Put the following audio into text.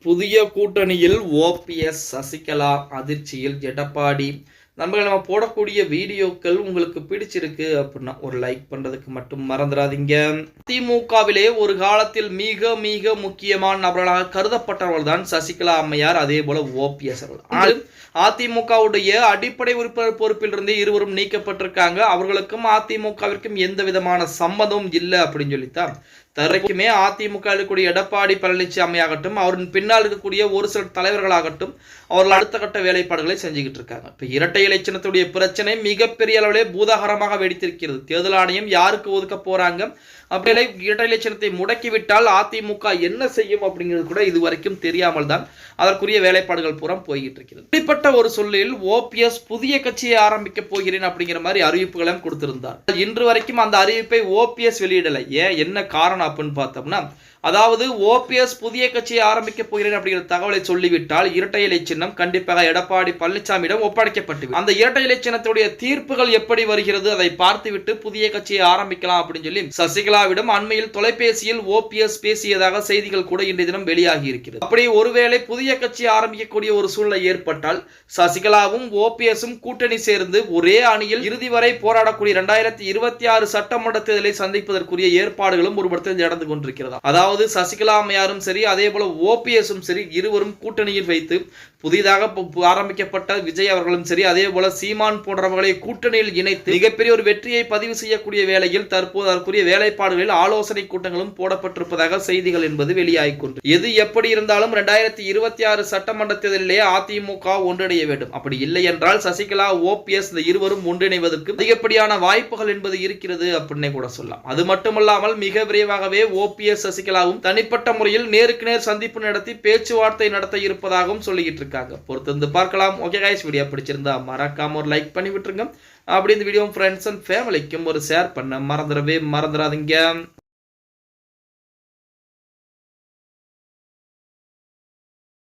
புதிய கூட்டணியில் ஓபிஎஸ் சசிகலா அதிர்ச்சியில் எடப்பாடி. நண்பர்கள், நம்ம போடக்கூடிய வீடியோக்கள் உங்களுக்கு பிடிச்சிருக்கு அப்படின்னா ஒரு லைக் பண்றதுக்கு மட்டும் மறந்துடாதீங்க. திமுகவிலே ஒரு காலத்தில் மிக மிக முக்கியமான நபர்களாக கருதப்பட்டவர்கள் தான் சசிகலா அம்மையார், அதே போல ஓபிஎஸ் அவர்கள். அதிமுகவுடைய அடிப்படை உறுப்பினர் பொறுப்பில் இருந்து இருவரும் நீக்கப்பட்டிருக்காங்க. அவர்களுக்கும் அதிமுகவிற்கும் எந்த விதமான சம்பந்தமும் இல்லை அப்படின்னு சொல்லித்தான் தரைக்குமே அதிமுக இருக்கக்கூடிய எடப்பாடி பழனிசாமி ஆகட்டும், அவரின் பின்னால் இருக்கக்கூடிய ஒரு சில தலைவர்களாகட்டும், அவர்கள் அடுத்த கட்ட வேலைப்பாடுகளை செஞ்சுக்கிட்டு இருக்காங்க. இப்ப இரட்டை இலை சின்னத்துடைய பிரச்சனை மிகப்பெரிய அளவிலே பூதாகரமாக வெடித்திருக்கிறது. தேர்தல் ஆணையம் யாருக்கு ஒதுக்க போறாங்க, அப்படி இரட்டை இலை சின்னத்தை முடக்கிவிட்டால் அதிமுக என்ன செய்யும் அப்படிங்கிறது கூட இதுவரைக்கும் தெரியாமல் தான் அதற்குரிய வேலைப்பாடுகள் பூரா போய்கிட்டு இருக்கிறது. இப்படிப்பட்ட ஒரு சொல்லில் ஓபிஎஸ் புதிய கட்சியை ஆரம்பிக்க போகிறேன் அப்படிங்கிற மாதிரி அறிவிப்புகளும் கொடுத்திருந்தார். இன்று வரைக்கும் அந்த அறிவிப்பை ஓபிஎஸ் வெளியிடலை. ஏன், என்ன காரணம் அப்படின்னு பார்த்தோம்னா, அதாவது ஓபிஎஸ் புதிய கட்சியை ஆரம்பிக்க போகிறேன் அப்படிங்கிற தகவலை சொல்லிவிட்டால் இரட்டை இலை சின்னம் கண்டிப்பாக எடப்பாடி பழனிசாமியிடம் ஒப்படைக்கப்பட்டு அந்த இரட்டை இலை சின்னத்துடைய தீர்ப்புகள் எப்படி வருகிறது அதை பார்த்துவிட்டு புதிய கட்சியை ஆரம்பிக்கலாம் அப்படின்னு சொல்லி சசிகலாவிடம் அண்மையில் தொலைபேசியில் ஓபிஎஸ் பேசியதாக செய்திகள் கூட இன்றைய தினம் வெளியாகி இருக்கிறது. அப்படி ஒருவேளை புதிய கட்சி ஆரம்பிக்கக்கூடிய ஒரு சூழ்நிலை ஏற்பட்டால் சசிகலாவும் ஓபிஎஸும் கூட்டணி சேர்ந்து ஒரே அணியில் இறுதி வரை போராடக்கூடிய 2026 சட்டமன்ற தேர்தலை சந்திப்பதற்குரிய ஏற்பாடுகளும் ஒரு இடத்தில் நடந்து கொண்டிருக்கிறது. அதாவது சசிகலா அம்மையாரும் சரி, அதே போல ஓபிஎஸும் சரி, இருவரும் கூட்டணியில் வைத்து புதிதாக ஆரம்பிக்கப்பட்ட விஜய் அவர்களும் சரி, அதே போல சீமான் போன்றவர்களை கூட்டணியில் இணைத்து மிகப்பெரிய ஒரு வெற்றியை பதிவு செய்யக்கூடிய வேளையில் தற்போது அதற்குரிய வேலைப்பாடுகளில் ஆலோசனை கூட்டங்களும் போடப்பட்டிருப்பதாக செய்திகள் என்பது வெளியாகிக்கொண்டு, எது எப்படி இருந்தாலும் 2026 சட்டமன்ற தேர்தலிலே அதிமுக ஒன்றிணைய வேண்டும். அப்படி இல்லை என்றால் சசிகலா ஓபிஎஸ் இந்த இருவரும் ஒன்றிணைவதற்கு அதிகப்படியான வாய்ப்புகள் என்பது இருக்கிறது அப்படின்னே கூட சொல்லலாம். அது மட்டுமல்லாமல் மிக விரைவாகவே ஓபிஎஸ் சசிகலா தனிப்பட்ட முறையில் நேருக்கு நேர் சந்திப்பு நடத்தி பேச்சுவார்த்தை நடத்த இருப்பதாகவும் சொல்லிக்கிட்டு இருக்காங்க. பொறுத்திருந்து பார்க்கலாம். ஓகே गाइस, வீடியோ பிடிச்சிருந்தா மறக்காம ஒரு லைக் பண்ணி விட்டுருங்க. அப்படி இந்த வீடியோ ஃப்ரெண்ட்ஸ் அண்ட் ஃபேமிலிக்கும் ஒரு ஷேர் பண்ண மறந்துடாதீங்க.